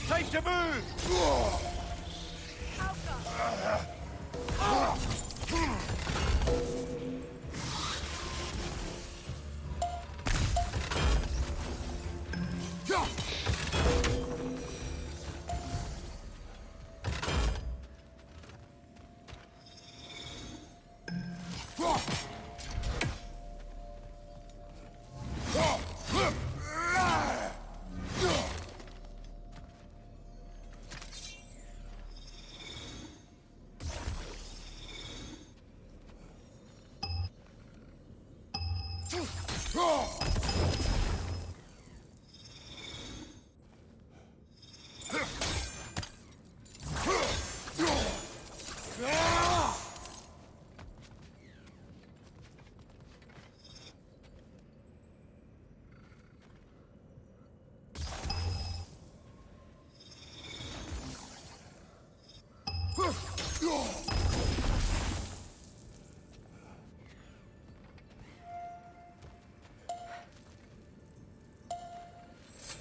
Time to move!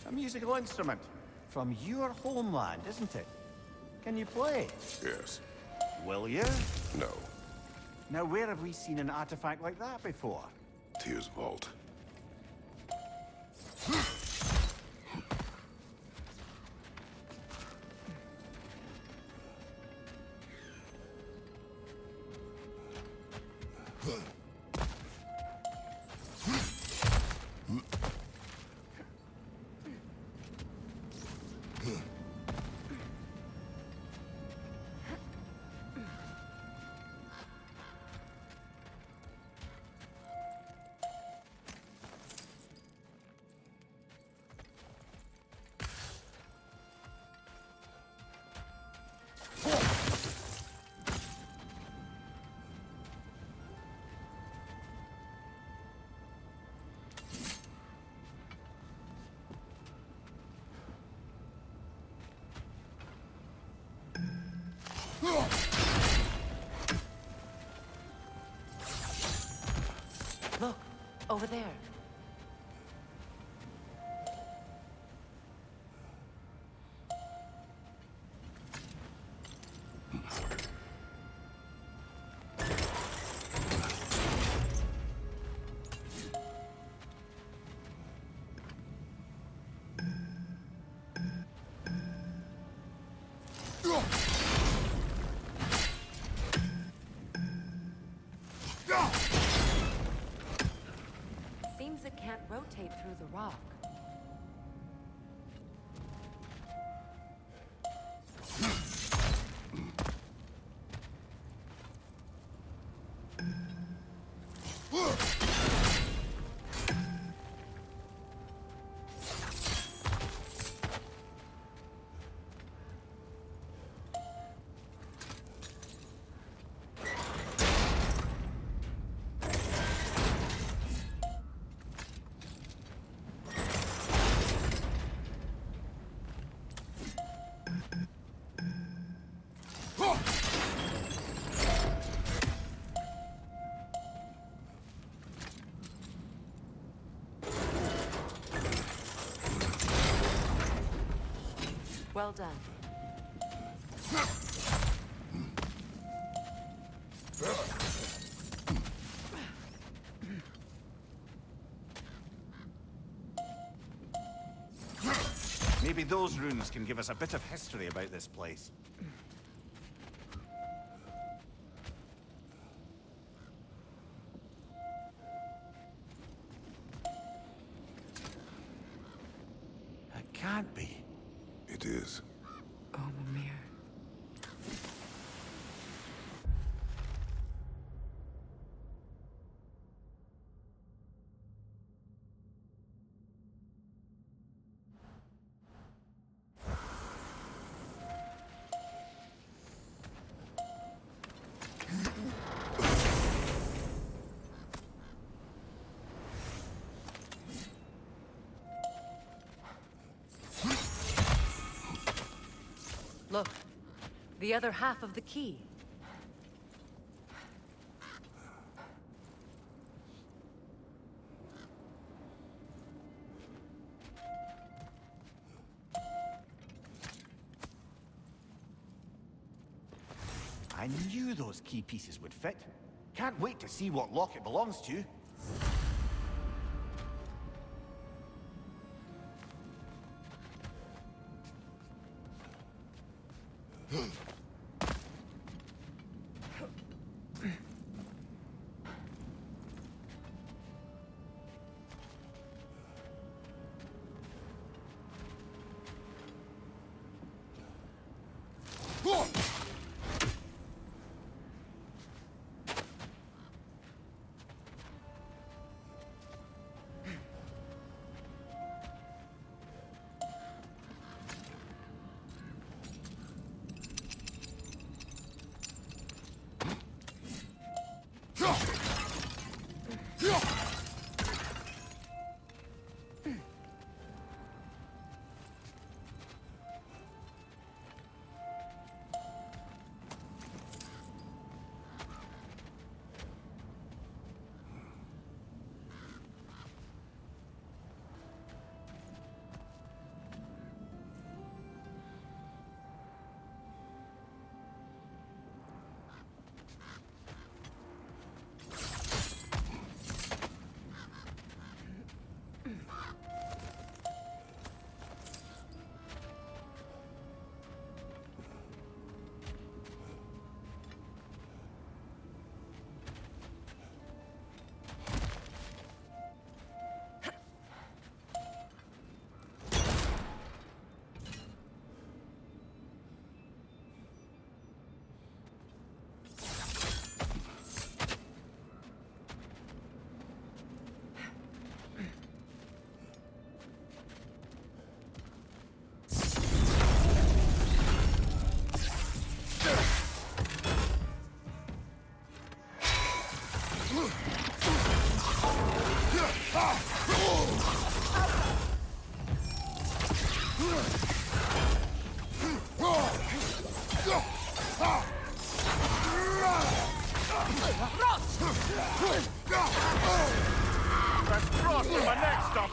A musical instrument from your homeland, isn't it? Can you play? Yes. Will you? No. Now, where have we seen an artifact like that before? Tyr's vault. Look, over there. Seems it can't rotate through the rock. Well done. Maybe those runes can give us a bit of history about this place. It can't be. It is. Oh, Mimir. Look, the other half of the key. I knew those key pieces would fit. Can't wait to see what lock it belongs to. Let's cross to my next stop.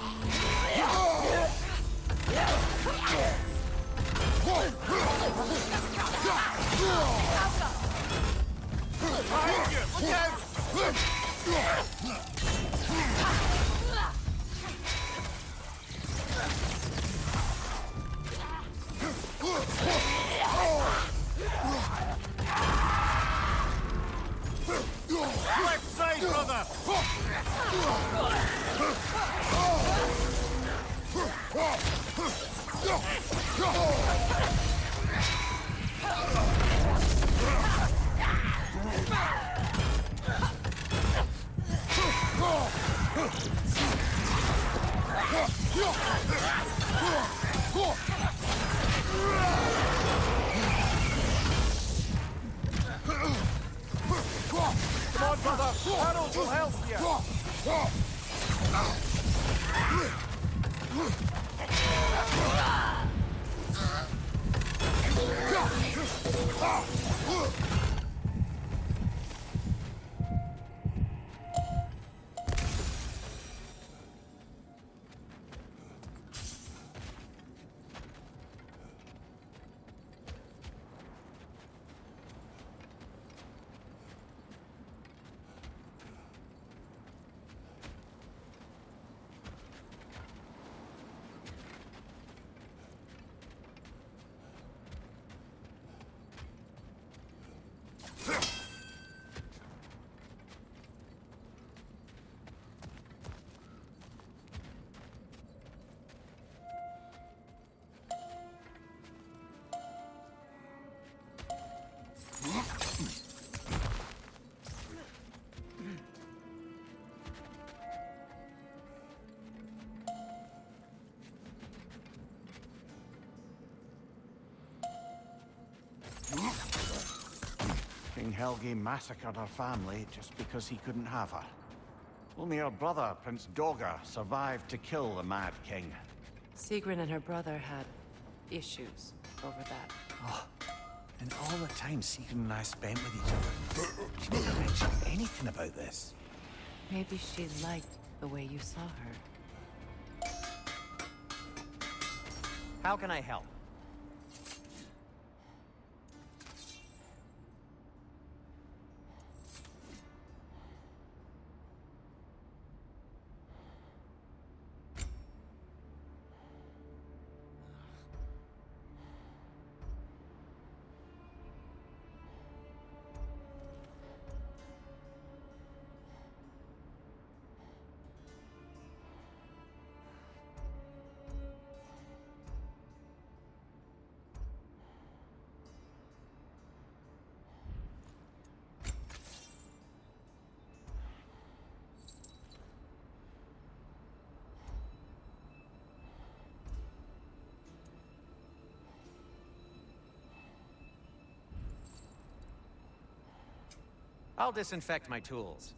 Left side, brother! Come on, brother! Harold will help you! King Helgi massacred her family just because he couldn't have her. Only her brother, Prince Dogger, survived to kill the Mad King. Sigrun and her brother had issues over that. Oh, and all the time Sigrun and I spent with each other, she never mentioned anything about this. Maybe she liked the way you saw her. How can I help? I'll disinfect my tools.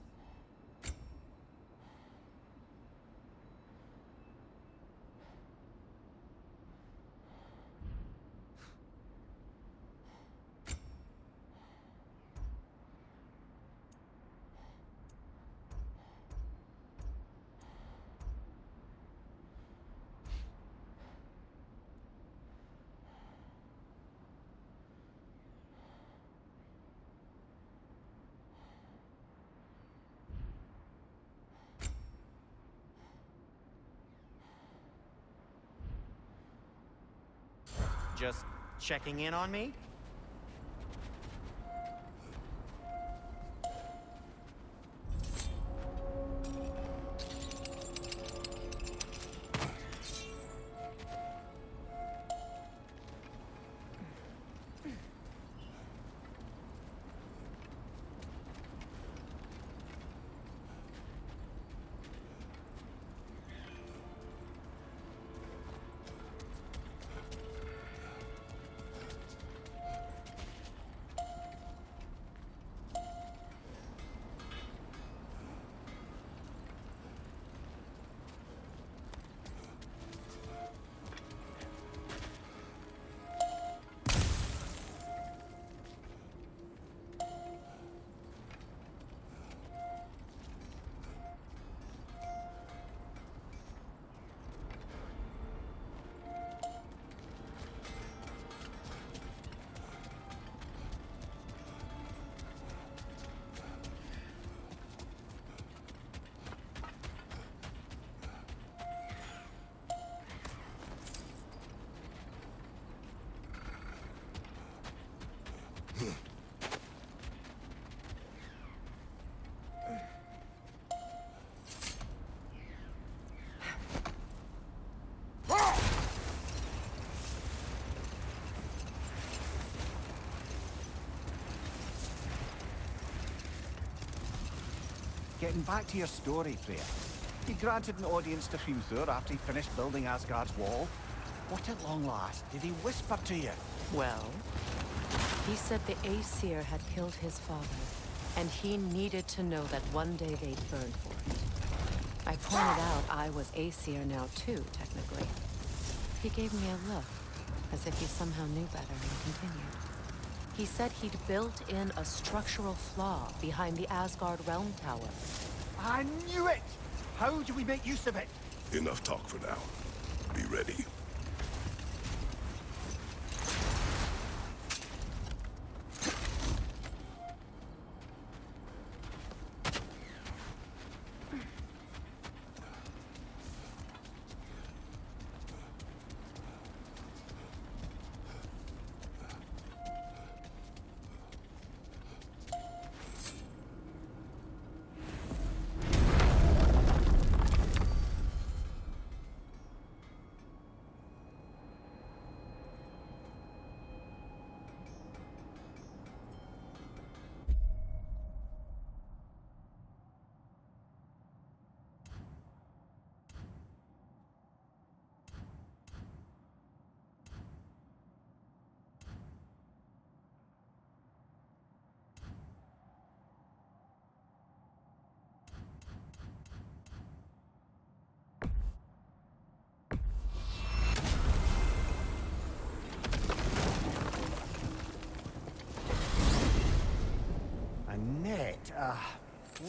Just checking in on me? Getting back to your story, Freya. You granted an audience to Hrunthur after he finished building Asgard's wall. What at long last did he whisper to you? Well, he said the Æsir had killed his father, and he needed to know that one day they'd burn for it. I pointed out I was Æsir now too, technically. He gave me a look, as if he somehow knew better, and continued. He said he'd built in a structural flaw behind the Asgard realm tower. I knew it! How do we make use of it? Enough talk for now. Be ready.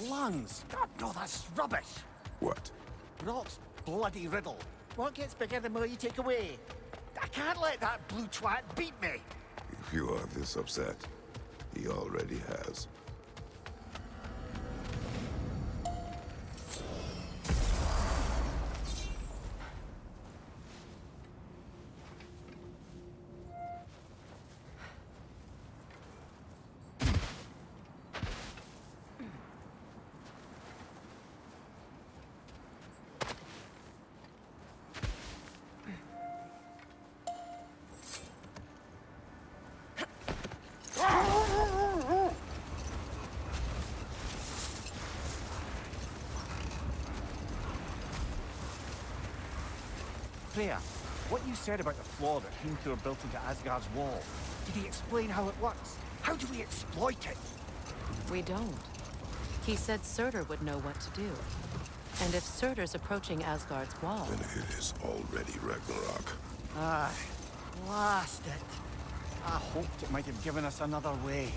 Lungs. God, no, that's rubbish. What? Rock's bloody riddle. What gets bigger the more you take away? I can't let that blue twat beat me. If you are this upset, he already has. Freya, what you said about the flaw that Hrimthur built into Asgard's wall, did he explain how it works? How do we exploit it? We don't. He said Surtur would know what to do. And if Surtur's approaching Asgard's wall... Then it is already Ragnarok. Aye, blast it. I hoped it might have given us another way.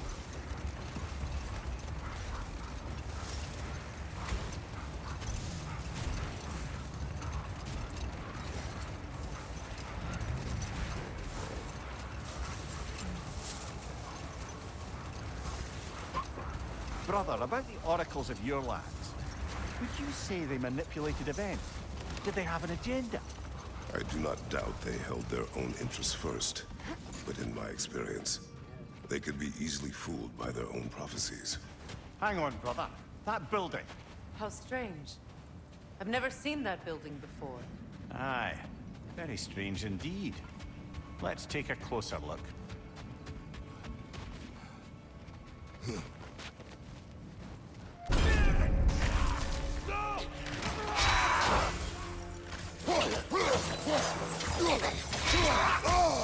Brother, about the oracles of your lands, would you say they manipulated events? Did they have an agenda? I do not doubt they held their own interests first. But in my experience, they could be easily fooled by their own prophecies. Hang on, brother. That building. How strange. I've never seen that building before. Aye, very strange indeed. Let's take a closer look.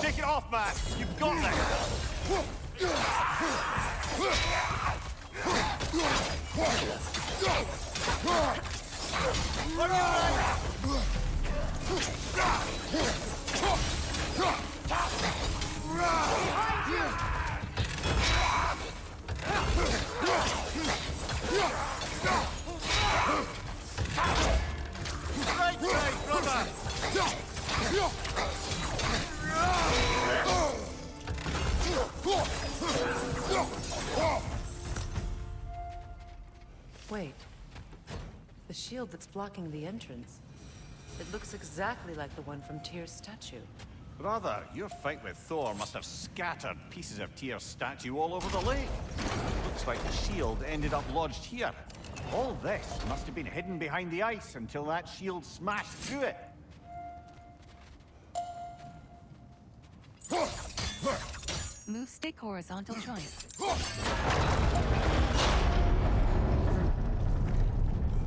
Take it off, man! You've got this! Right, brother! Wait. The shield that's blocking the entrance. It looks exactly like the one from Tyr's statue. Brother, your fight with Thor must have scattered pieces of Tyr's statue all over the lake. Looks like the shield ended up lodged here. All this must have been hidden behind the ice until that shield smashed through it. Move stick horizontal choice.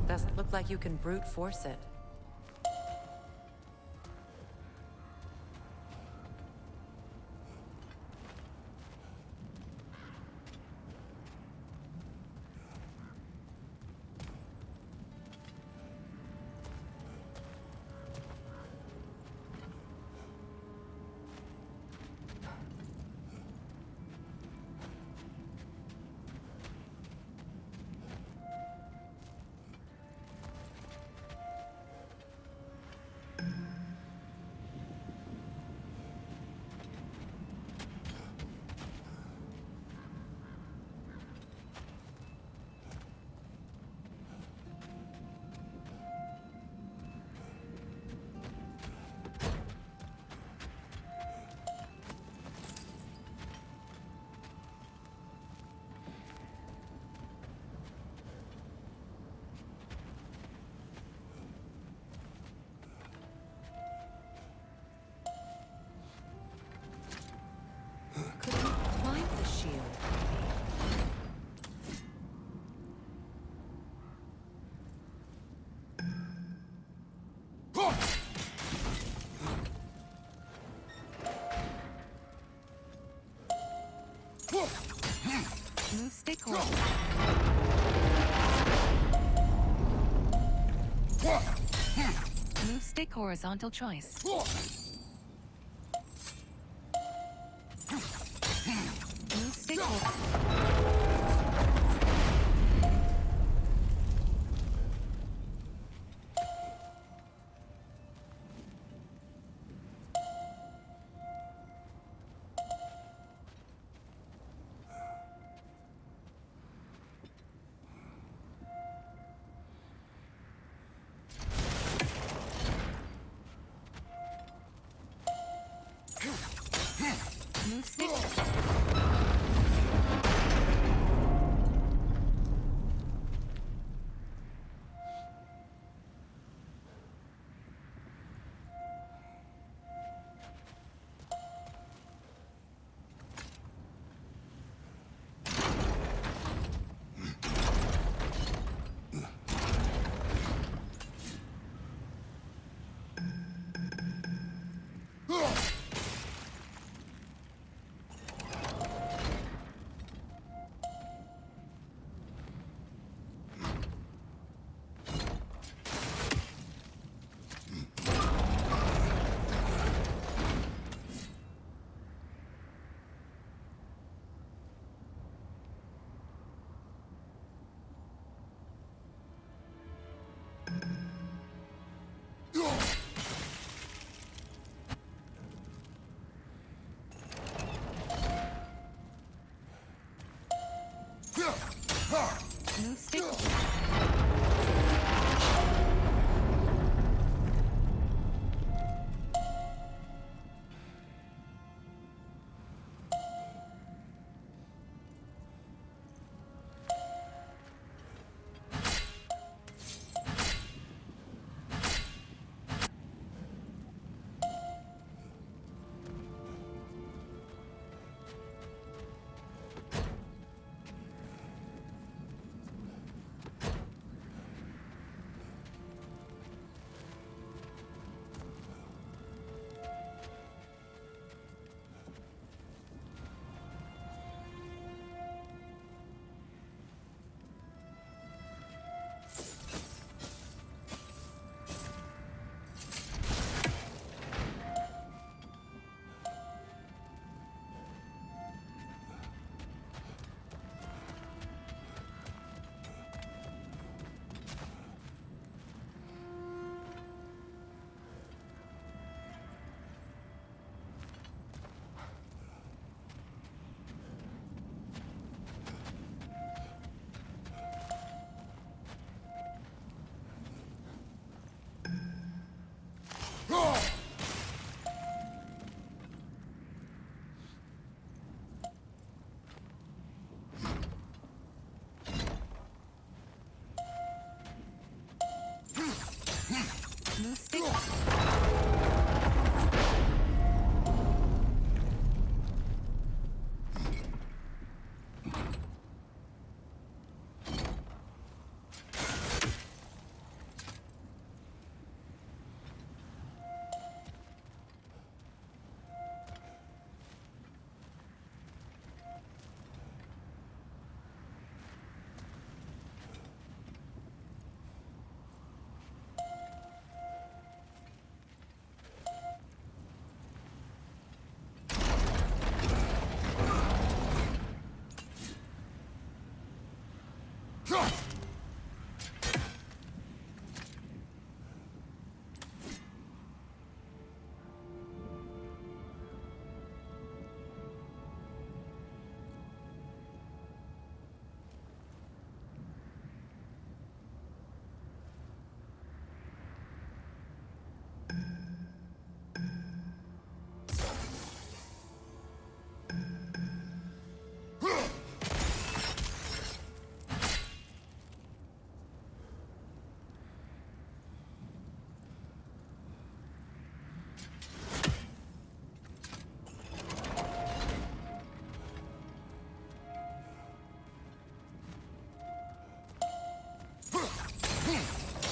Doesn't look like you can brute force it. Move stick horizontal. Move stick horizontal choice. Move stick horizontal. Move stick. Move stick. Move stick.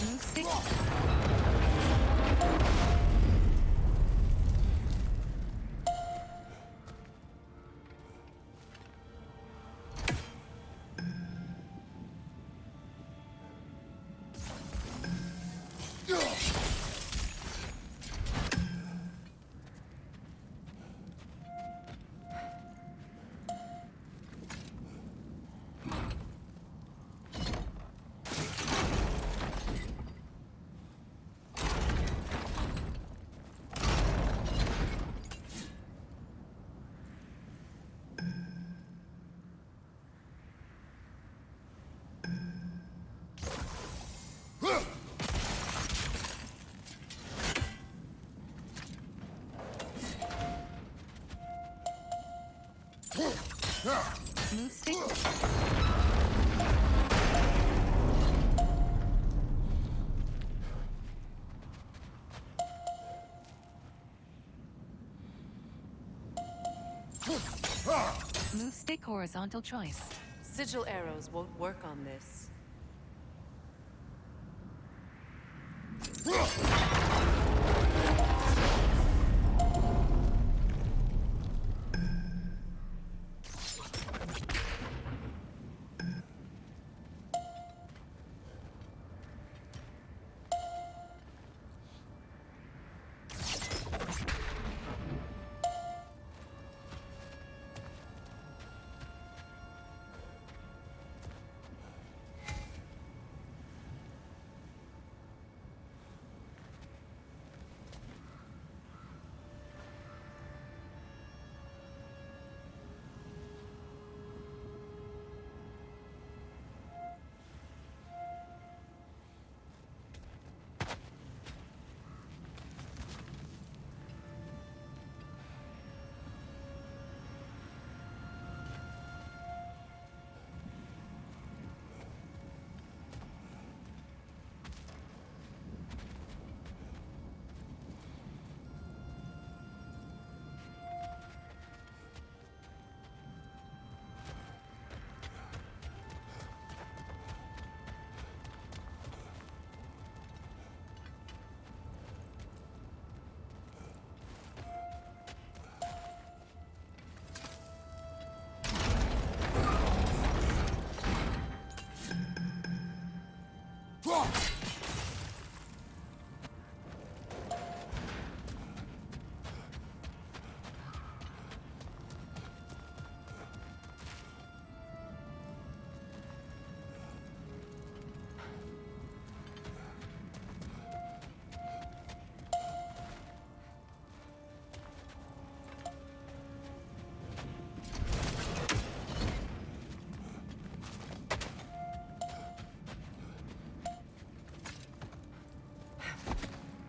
Move stick. Move stick. Move stick horizontal choice. Sigil arrows won't work on this.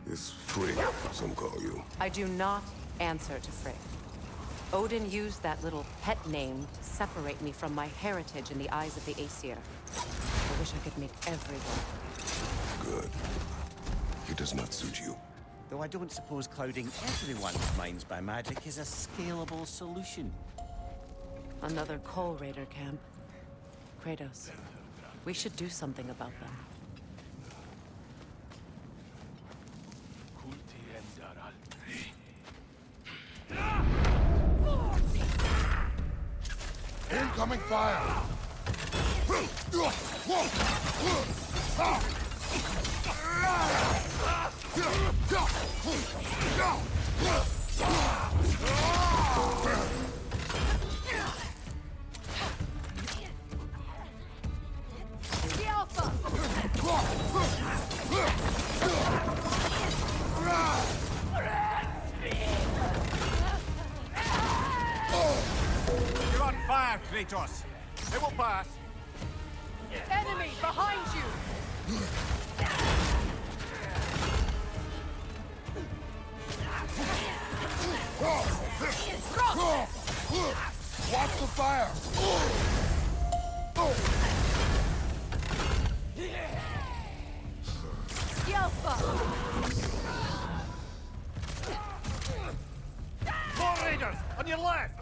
This Frigg, some call you. I do not answer to Frigg. Odin used that little pet name to separate me from my heritage in the eyes of the Æsir. I wish I could make everyone. Good. He does not suit you. Though I don't suppose clouding everyone's minds by magic is a scalable solution. Another Coal Raider camp. Kratos, we should do something about them. Incoming fire! You're on fire, Kratos! It will pass! Enemy behind you! Watch the fire! More raiders! On your left!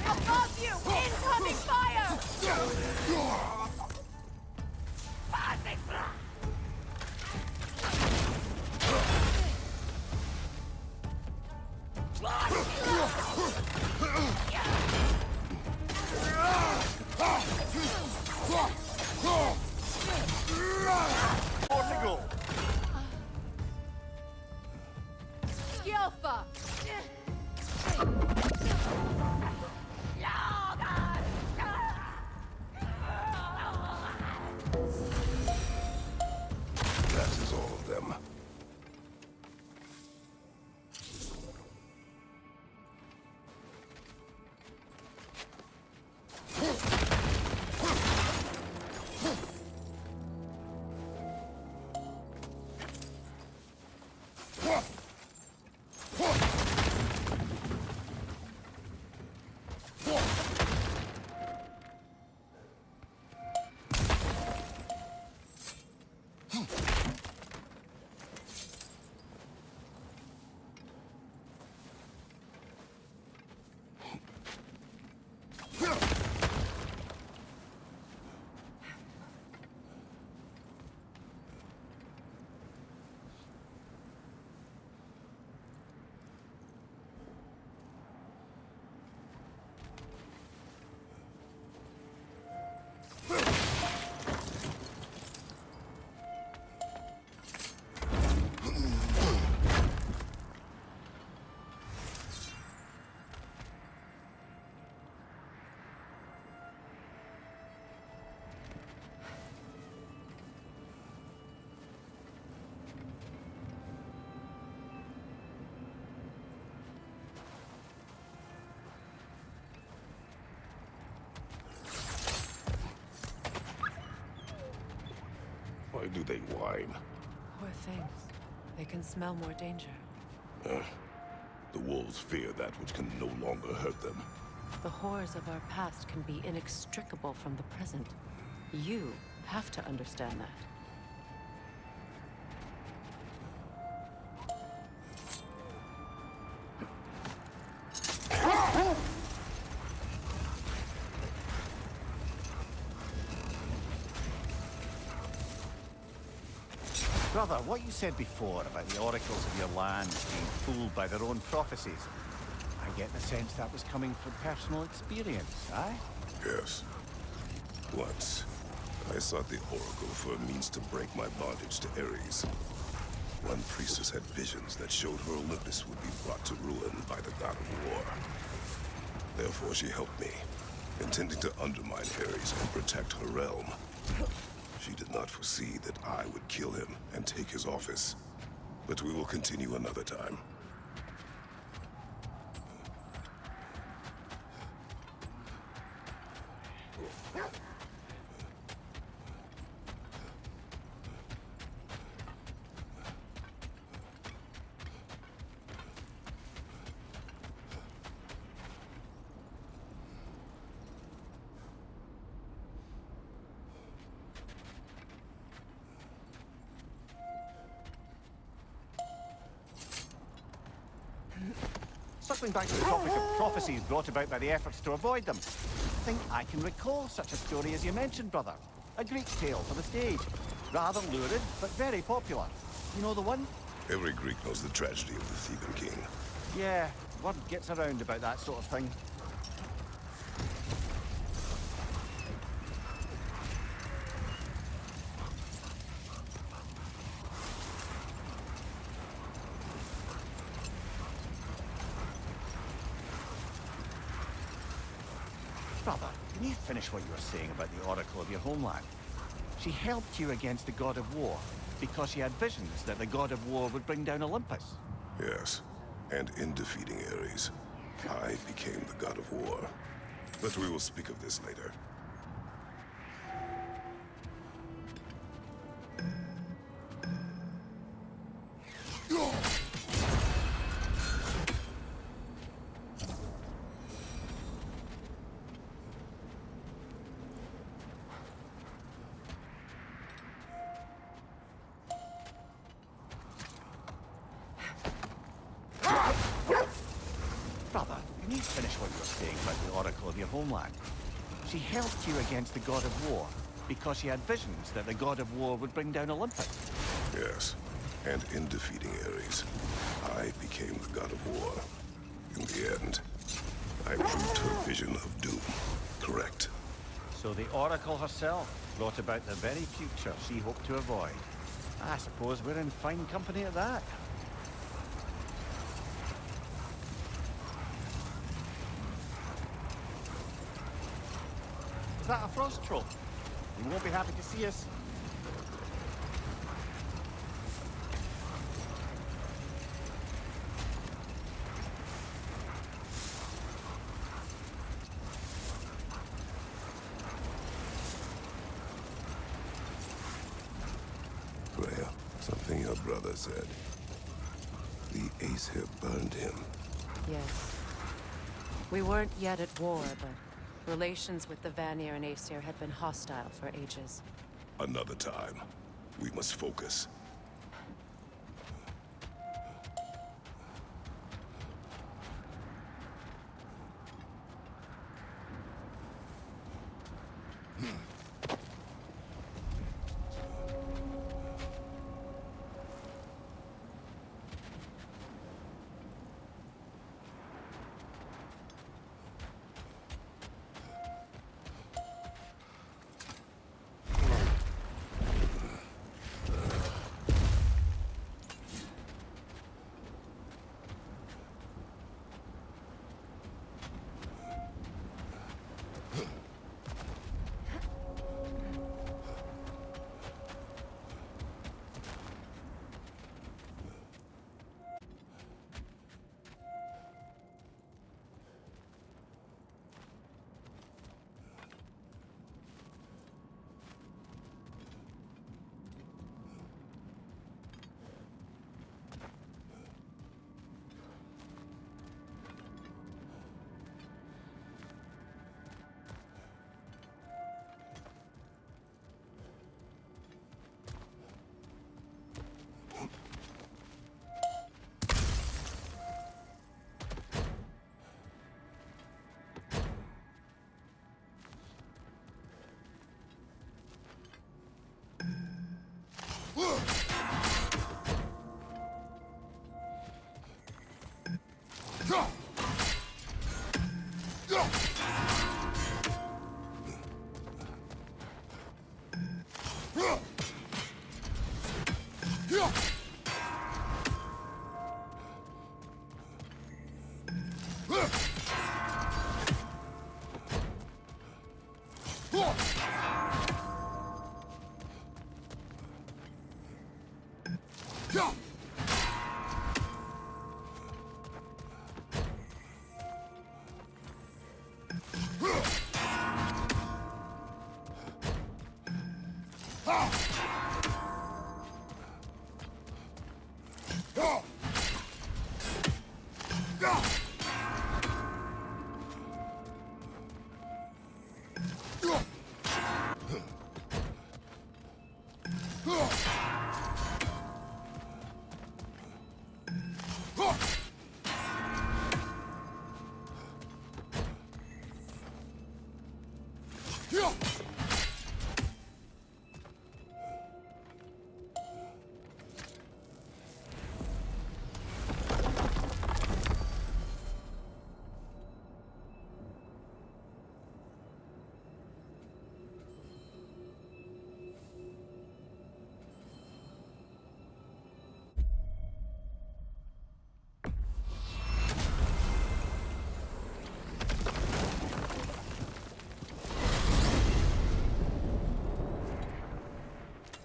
Above you! Incoming fire! More to go! Skilfa! That is all of them. Why do they whine? Poor things. They can smell more danger. The wolves fear that which can no longer hurt them. The horrors of our past can be inextricable from the present. You have to understand that. Brother, what you said before about the oracles of your lands being fooled by their own prophecies, I get the sense that was coming from personal experience, aye? Yes. Once, I sought the oracle for a means to break my bondage to Ares. One priestess had visions that showed her Olympus would be brought to ruin by the god of war. Therefore she helped me, intending to undermine Ares and protect her realm. She did not foresee that I would kill him and take his office. But we will continue another time. Circling back to the topic of prophecies brought about by the efforts to avoid them, I think I can recall such a story as you mentioned, brother. A Greek tale for the stage. Rather lurid, but very popular. You know the one? Every Greek knows the tragedy of the Theban king. Yeah, word gets around about that sort of thing. Brother, can you finish what you were saying about the oracle of your homeland? She helped you against the god of war because she had visions that the god of war would bring down Olympus. Yes, and in defeating Ares, I became the god of war. But we will speak of this later. Brother, can you finish what you were saying about the oracle of your homeland? She helped you against the god of war because she had visions that the god of war would bring down Olympus. Yes, and in defeating Ares, I became the god of war. In the end, I proved her vision of doom correct. So the oracle herself brought about the very future she hoped to avoid. I suppose we're in fine company at that. Is that a frost troll? You won't be happy to see us. Freya, something your brother said. The Æsir burned him. Yes. We weren't yet at war, but relations with the Vanir and Æsir had been hostile for ages. Another time. We must focus.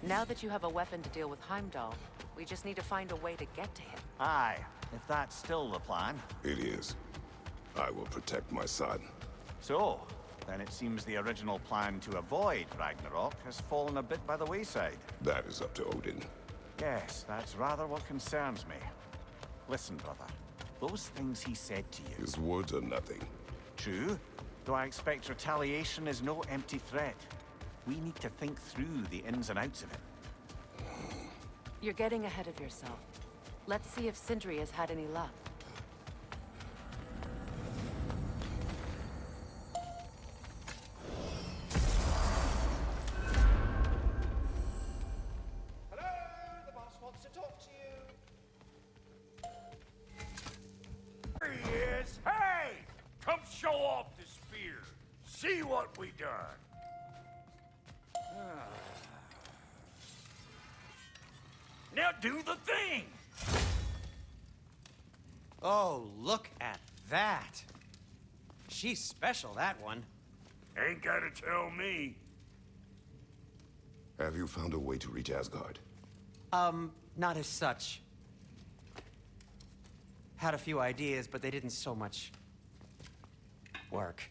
Now that you have a weapon to deal with Heimdall, we just need to find a way to get to him. Aye, if that's still the plan. It is. I will protect my son. So, then it seems the original plan to avoid Ragnarok has fallen a bit by the wayside. That is up to Odin. Yes, that's rather what concerns me. Listen, brother. Those things he said to you... His words are nothing. True, though I expect retaliation is no empty threat. We need to think through the ins and outs of it. You're getting ahead of yourself. Let's see if Sindri has had any luck. Hello, the boss wants to talk to you. There he is! Hey! Come show off the spear. See what we done. Now do the thing! Oh, look at that. She's special, that one. Ain't gotta tell me. Have you found a way to reach Asgard? Not as such. Had a few ideas, but they didn't so much work.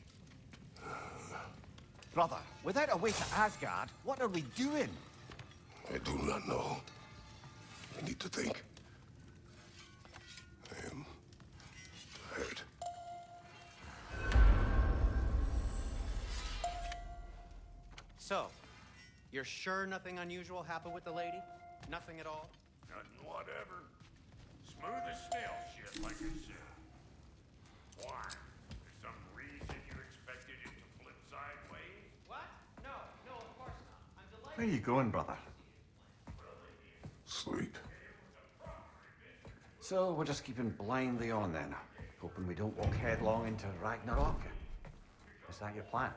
Brother, without a way to Asgard, what are we doing? I do not know. I need to think. I am tired. So, you're sure nothing unusual happened with the lady? Nothing at all? Nothing whatever. Smooth as snail shit, like I said. Why? There's some reason you expected it to flip sideways? What? No, of course not. I'm delighted. Where are you going, brother? Sleep. So, we're just keeping blindly on then, hoping we don't walk headlong into Ragnarok. Is that your plan?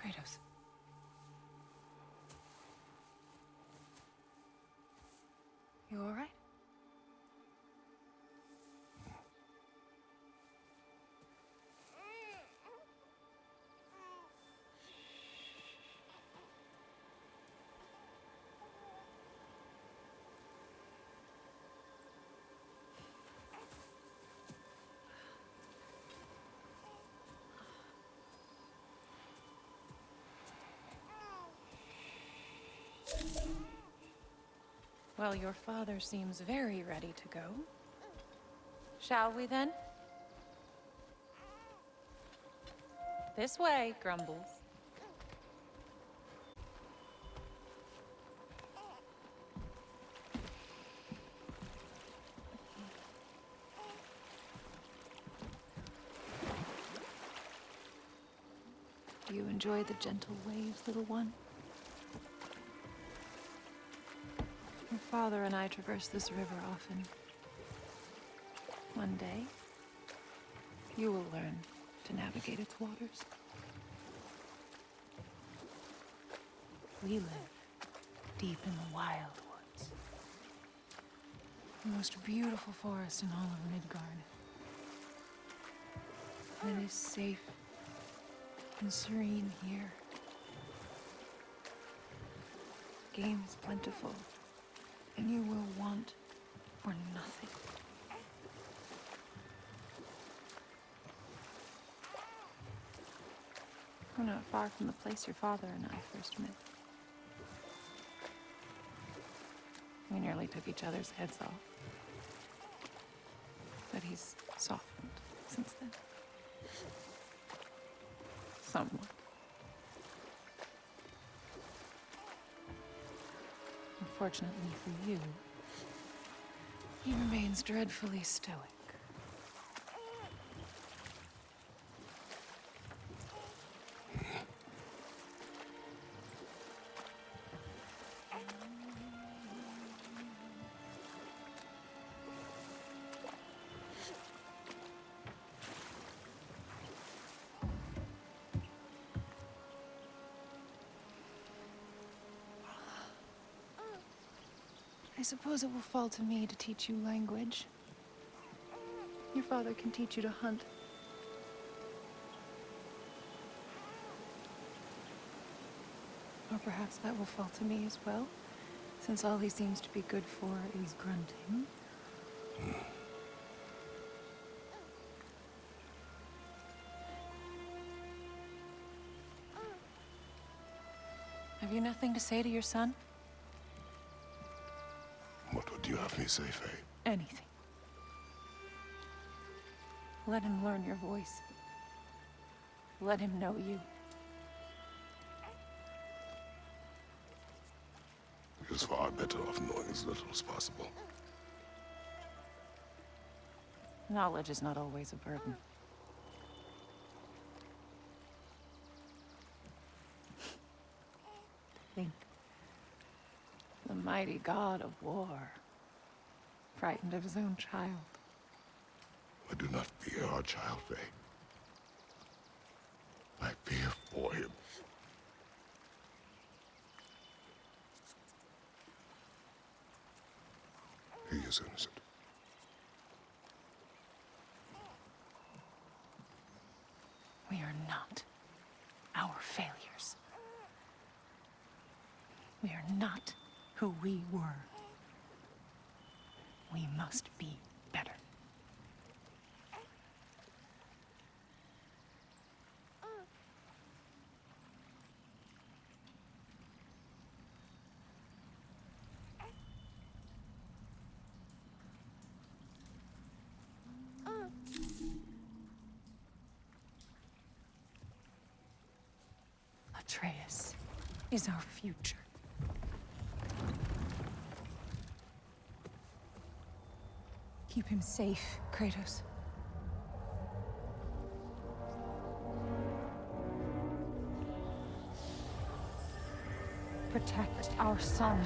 Kratos. You all right? Well, your father seems very ready to go. Shall we then? This way, Grumbles. Do you enjoy the gentle waves, little one? Your father and I traverse this river often. One day, you will learn to navigate its waters. We live deep in the wild woods. The most beautiful forest in all of Midgard. And it is safe and serene here. Game is plentiful, and you will want for nothing. We're not far from the place your father and I first met. We nearly took each other's heads off. But he's softened since then. Somewhat. Unfortunately for you, he remains dreadfully stoic. I suppose it will fall to me to teach you language. Your father can teach you to hunt. Or perhaps that will fall to me as well, since all he seems to be good for is grunting. Have you nothing to say to your son? What would you have me say, Faye? Anything. Let him learn your voice. Let him know you. He is far better off knowing as little as possible. Knowledge is not always a burden. Think. The mighty god of war, frightened of his own child. I do not fear our child, Faye. I fear for him. He is innocent. We are not our failures. We are not who we were. We must be better. Atreus is our future. Keep him safe, Kratos. Protect our son.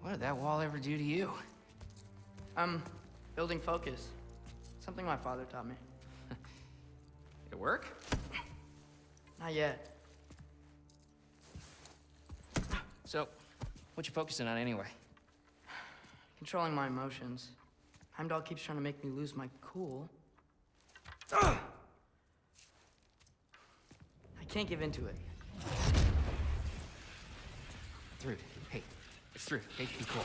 What did that wall ever do to you? I'm building focus. Something my father taught me. It work? Not yet. So, what you focusing on anyway? Controlling my emotions. Heimdall keeps trying to make me lose my cool. I can't give into it. Thrud, hey, it's Thrud. Hey, be cool.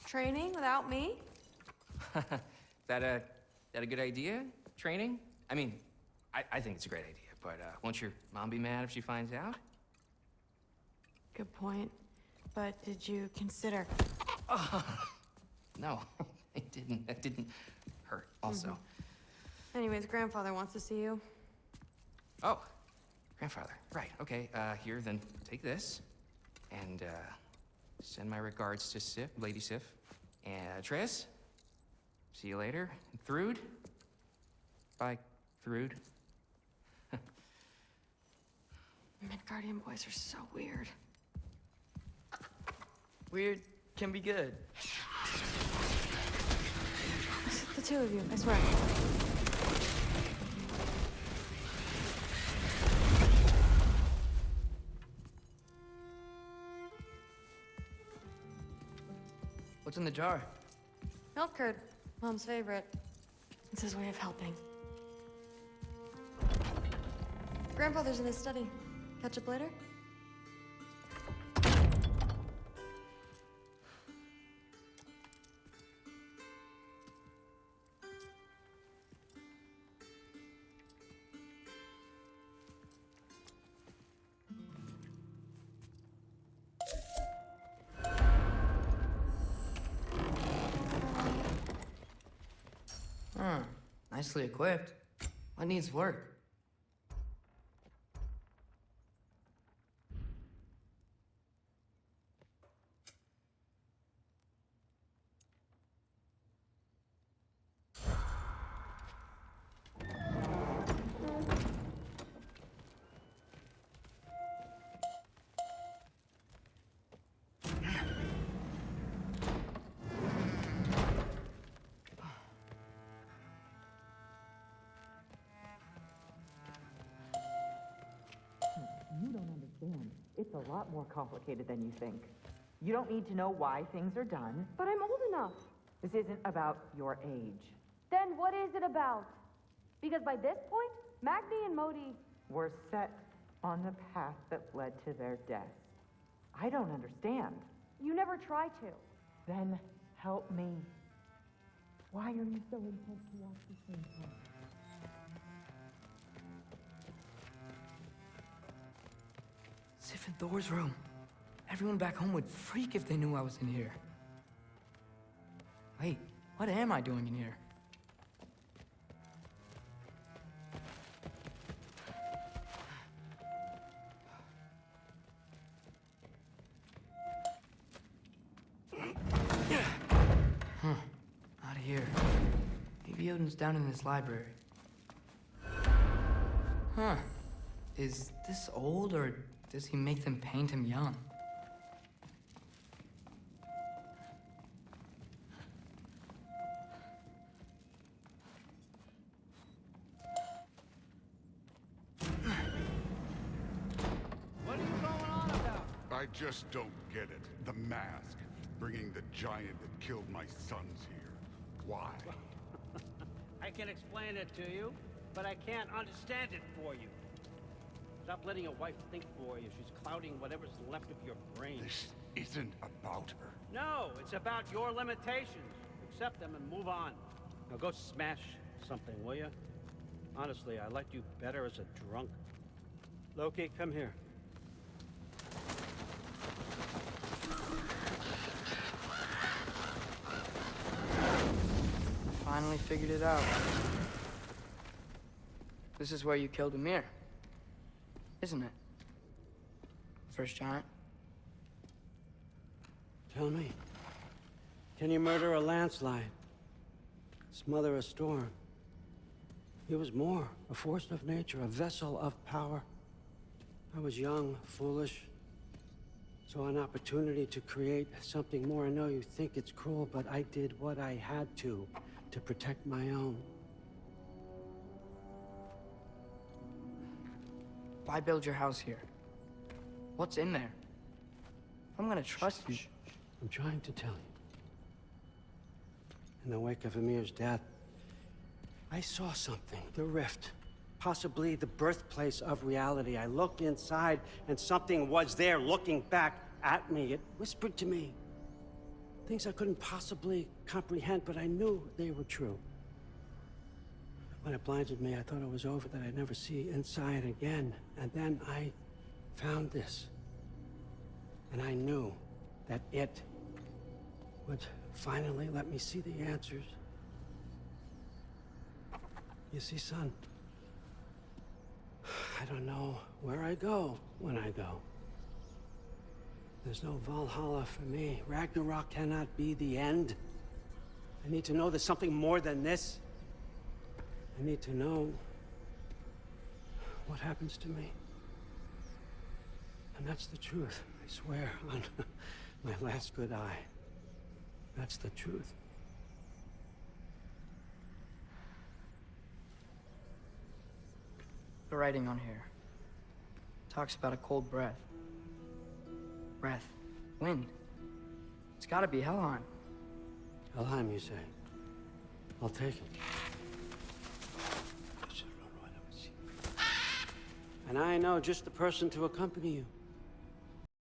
Training without me? That a good idea? Training? I mean, I think it's a great idea, but won't your mom be mad if she finds out? Good point. But did you consider... No, it didn't. That didn't hurt, also. Anyways, grandfather wants to see you. Oh, grandfather. Right, okay. Here, then take this. And, send my regards to Sif, Lady Sif. And, Triss. See you later. Thrud. Bye, Thrud. Midgardian boys are so weird. Weird can be good. It's the two of you, I swear. What's in the jar? Milk curd, Mom's favorite. It's his way of helping. Grandfather's in his study. Catch up later? Nicely equipped. What needs work? You don't understand. It's a lot more complicated than you think. You don't need to know why things are done. But I'm old enough. This isn't about your age. Then what is it about? Because by this point, Magni and Modi... We're set on the path that led to their death. I don't understand. You never try to. Then help me. Why are you so intent to watch the same time? Sif in Thor's room. Everyone back home would freak if they knew I was in here. Wait, what am I doing in here? Not here. Maybe Odin's down in his library. Huh. Is this old, or does he make them paint him young? What are you going on about? I just don't get it. The mask, bringing the giant that killed my sons here. Why? I can explain it to you, but I can't understand it for you. Stop letting your wife think for you. She's clouding whatever's left of your brain. This isn't about her. No, it's about your limitations. Accept them and move on. Now go smash something, will you? Honestly, I liked you better as a drunk. Loki, come here. Finally figured it out. This is where you killed Ymir, isn't it? First giant. Tell me, can you murder a landslide? Smother a storm? He was more, a force of nature, a vessel of power. I was young, foolish, saw an opportunity to create something more. I know you think it's cruel, but I did what I had to protect my own. Why build your house here? What's in there? I'm gonna trust you. I'm trying to tell you. In the wake of Ymir's death, I saw something, the rift, possibly the birthplace of reality. I looked inside and something was there looking back at me. It whispered to me things I couldn't possibly comprehend, but I knew they were true. When it blinded me, I thought it was over, that I'd never see inside again. And then I found this. And I knew that it would finally let me see the answers. You see, son, I don't know where I go when I go. There's no Valhalla for me. Ragnarok cannot be the end. I need to know there's something more than this. I need to know what happens to me. And that's the truth, I swear, on my last good eye. That's the truth. The writing on here talks about a cold breath. Breath. Wind. It's gotta be Helheim. Helheim, you say? I'll take it. And I know just the person to accompany you.